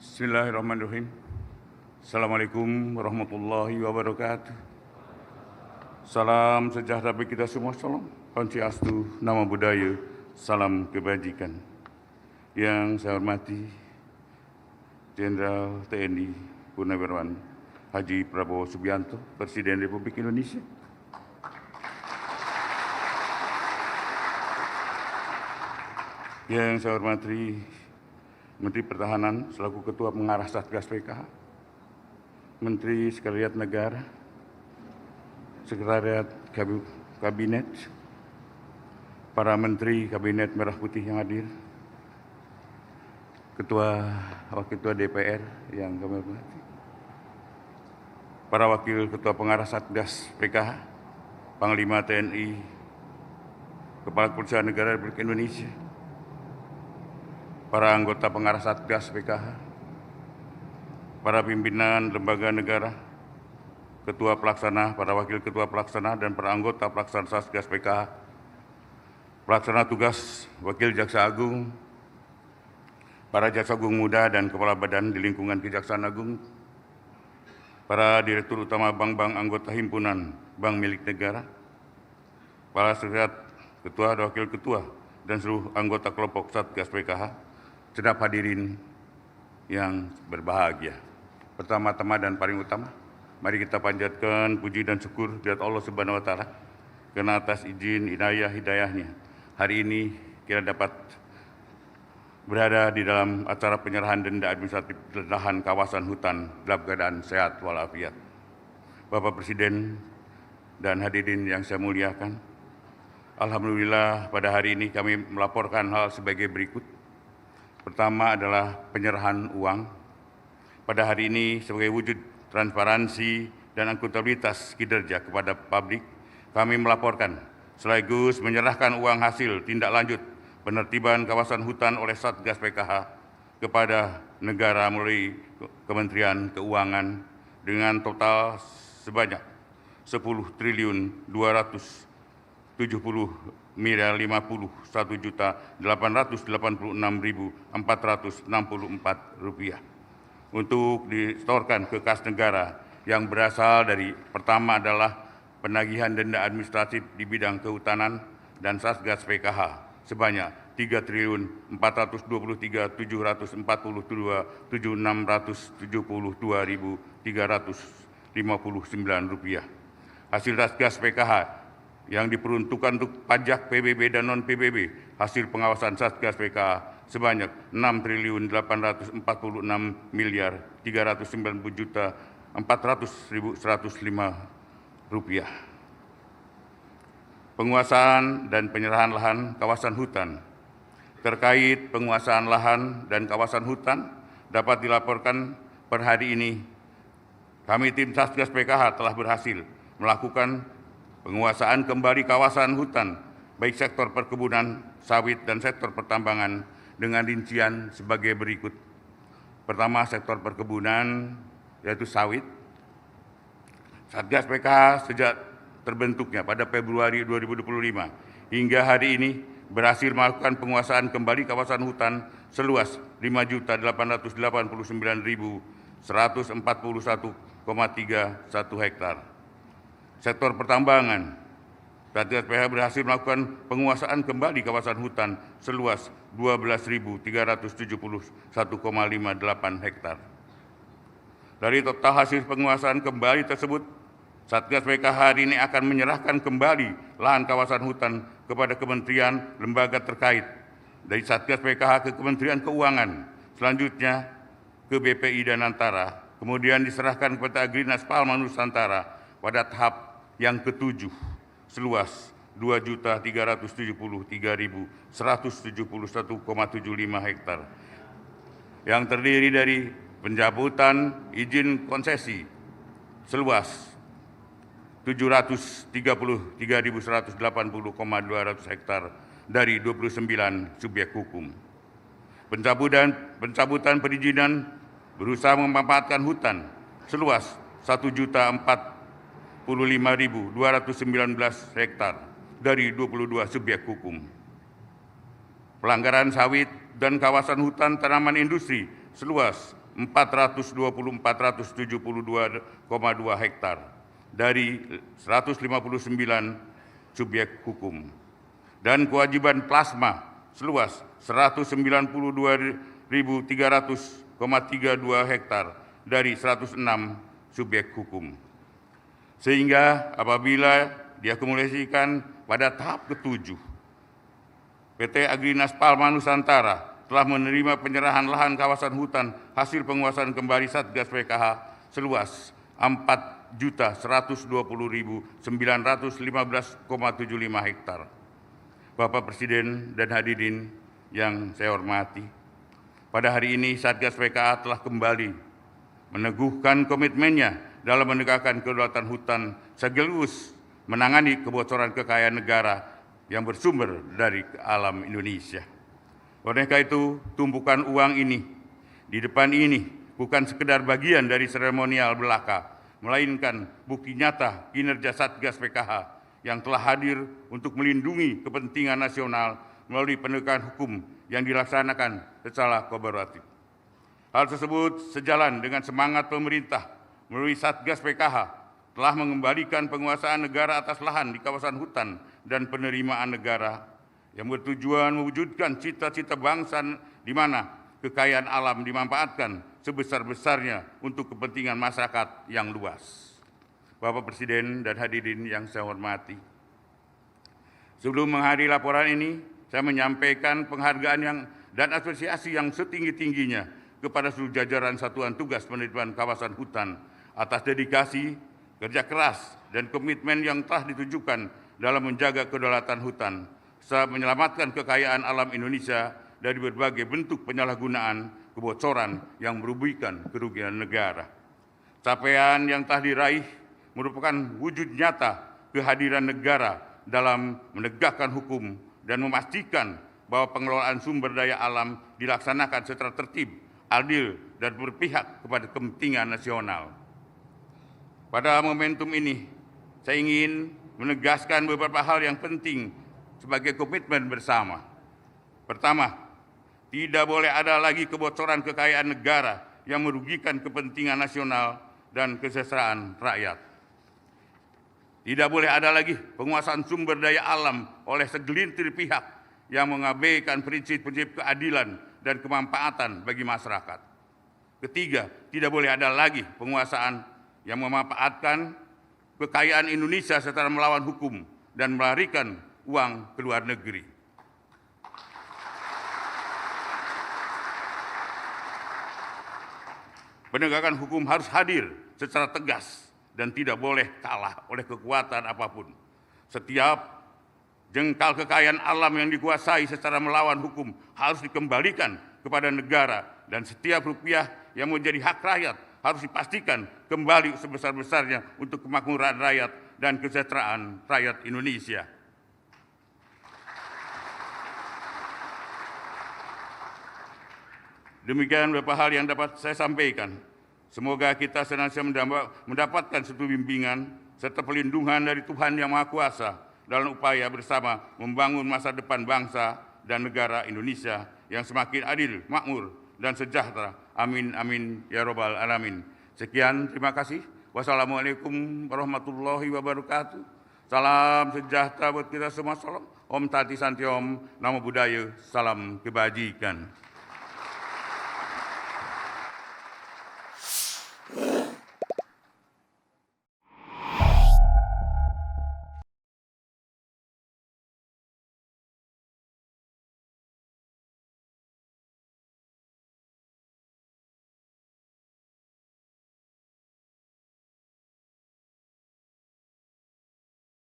Bismillahirrahmanirrahim. Assalamualaikum warahmatullahi wabarakatuh. Salam sejahtera bagi kita semua. Salam Swastiastu, Namo Buddhaya, salam kebajikan. Yang saya hormati Jenderal TNI Purnawirawan Haji Prabowo Subianto, Presiden Republik Indonesia. Yang saya hormati Menteri Pertahanan selaku Ketua Pengarah Satgas PKH, Menteri Sekretariat Negara, Sekretariat Kabinet, para Menteri Kabinet Merah Putih yang hadir, Wakil Ketua DPR yang kami hormati, para Wakil Ketua Pengarah Satgas PKH, Panglima TNI, Kepala Kepolisian Negara Republik Indonesia, para anggota pengarah Satgas PKH, para pimpinan lembaga negara, ketua pelaksana, para wakil ketua pelaksana, dan para anggota pelaksana Satgas PKH, pelaksana tugas wakil Jaksa Agung, para Jaksa Agung Muda dan Kepala Badan di lingkungan Kejaksaan Agung, para Direktur Utama bank-bank anggota himpunan bank milik negara, para sekretariat ketua dan wakil ketua, dan seluruh anggota kelompok Satgas PKH, sedap hadirin yang berbahagia. Pertama-tama dan paling utama, mari kita panjatkan puji dan syukur kepada Allah Subhanahu wa Ta'ala karena atas izin hidayahnya hari ini kita dapat berada di dalam acara penyerahan denda administratif lahan kawasan hutan dalam keadaan sehat walafiat. Bapak Presiden dan hadirin yang saya muliakan, alhamdulillah pada hari ini kami melaporkan hal sebagai berikut. Pertama adalah penyerahan uang. Pada hari ini sebagai wujud transparansi dan akuntabilitas kinerja kepada publik, kami melaporkan sekaligus menyerahkan uang hasil tindak lanjut penertiban kawasan hutan oleh Satgas PKH kepada negara melalui Kementerian Keuangan dengan total sebanyak 10.270.886.464 untuk disetorkan ke kas negara yang berasal dari pertama adalah penagihan denda administratif di bidang kehutanan dan Satgas PKH sebanyak 3.422.764.672.359 rupiah. Hasil Satgas PKH yang diperuntukkan untuk pajak PBB dan non-PBB, hasil pengawasan Satgas PKH sebanyak 6.490.390.400.105 rupiah. Penguasaan dan penyerahan lahan kawasan hutan. Terkait penguasaan lahan dan kawasan hutan dapat dilaporkan per hari ini, kami tim Satgas PKH telah berhasil melakukan penguasaan kembali kawasan hutan, baik sektor perkebunan, sawit, dan sektor pertambangan dengan rincian sebagai berikut. Pertama, sektor perkebunan, yaitu sawit. Satgas PKH sejak terbentuknya pada Februari 2025 hingga hari ini berhasil melakukan penguasaan kembali kawasan hutan seluas 5.889.141,31 hektar. Sektor pertambangan, Satgas PKH berhasil melakukan penguasaan kembali kawasan hutan seluas 12.371,58 hektar. Dari total hasil penguasaan kembali tersebut, Satgas PKH hari ini akan menyerahkan kembali lahan kawasan hutan kepada kementerian lembaga terkait, dari Satgas PKH ke Kementerian Keuangan, selanjutnya ke BPI dan Antara, kemudian diserahkan kepada Agrinas Palma Nusantara pada tahap yang ketujuh seluas 2.373.171,75 hektar yang terdiri dari pencabutan izin konsesi seluas 733.180,200 hektar dari 29 subjek hukum. Pencabutan perizinan berusaha memanfaatkan hutan seluas 1.045.219 hektar dari 22 subjek hukum. Pelanggaran sawit dan kawasan hutan tanaman industri seluas 424.472,2 hektar dari 159 subjek hukum, dan kewajiban plasma seluas 192.300,32 hektar dari 106 subjek hukum. Sehingga apabila diakumulasikan pada tahap ke-7, PT Agrinas Palma Nusantara telah menerima penyerahan lahan kawasan hutan hasil penguasaan kembali Satgas PKH seluas 4.120.915,75 hektar. Bapak Presiden dan hadirin yang saya hormati, pada hari ini Satgas PKH telah kembali meneguhkan komitmennya dalam menegakkan kedaulatan hutan sekaligus menangani kebocoran kekayaan negara yang bersumber dari alam Indonesia. Oleh karena itu, tumpukan uang ini di depan ini bukan sekedar bagian dari seremonial belaka, melainkan bukti nyata kinerja Satgas PKH yang telah hadir untuk melindungi kepentingan nasional melalui penegakan hukum yang dilaksanakan secara kolaboratif. Hal tersebut sejalan dengan semangat pemerintah melalui Satgas PKH telah mengembalikan penguasaan negara atas lahan di kawasan hutan dan penerimaan negara yang bertujuan mewujudkan cita-cita bangsa di mana kekayaan alam dimanfaatkan sebesar-besarnya untuk kepentingan masyarakat yang luas. Bapak Presiden dan hadirin yang saya hormati, sebelum menghadiri laporan ini, saya menyampaikan penghargaan dan apresiasi yang setinggi-tingginya kepada seluruh jajaran Satuan Tugas Penertiban Kawasan Hutan atas dedikasi, kerja keras, dan komitmen yang telah ditujukan dalam menjaga kedaulatan hutan, serta menyelamatkan kekayaan alam Indonesia dari berbagai bentuk penyalahgunaan, kebocoran yang merugikan kerugian negara. Capaian yang telah diraih merupakan wujud nyata kehadiran negara dalam menegakkan hukum dan memastikan bahwa pengelolaan sumber daya alam dilaksanakan secara tertib, adil, dan berpihak kepada kepentingan nasional. Pada momentum ini, saya ingin menegaskan beberapa hal yang penting sebagai komitmen bersama. Pertama, tidak boleh ada lagi kebocoran kekayaan negara yang merugikan kepentingan nasional dan kesejahteraan rakyat. Tidak boleh ada lagi penguasaan sumber daya alam oleh segelintir pihak yang mengabaikan prinsip-prinsip keadilan dan kemanfaatan bagi masyarakat. Ketiga, tidak boleh ada lagi penguasaan yang memanfaatkan kekayaan Indonesia secara melawan hukum dan melarikan uang ke luar negeri. Penegakan hukum harus hadir secara tegas dan tidak boleh kalah oleh kekuatan apapun. Setiap jengkal kekayaan alam yang dikuasai secara melawan hukum harus dikembalikan kepada negara, dan setiap rupiah yang menjadi hak rakyat harus dipastikan kembali sebesar-besarnya untuk kemakmuran rakyat dan kesejahteraan rakyat Indonesia. Demikian beberapa hal yang dapat saya sampaikan. Semoga kita senantiasa mendapatkan suatu bimbingan serta perlindungan dari Tuhan Yang Maha Kuasa dalam upaya bersama membangun masa depan bangsa dan negara Indonesia yang semakin adil, makmur, dan sejahtera. Amin, amin, ya robbal alamin. Sekian, terima kasih. Wassalamualaikum warahmatullahi wabarakatuh. Salam sejahtera buat kita semua. Salam Om Tati Santi Om, Namo Buddhaya, salam kebajikan.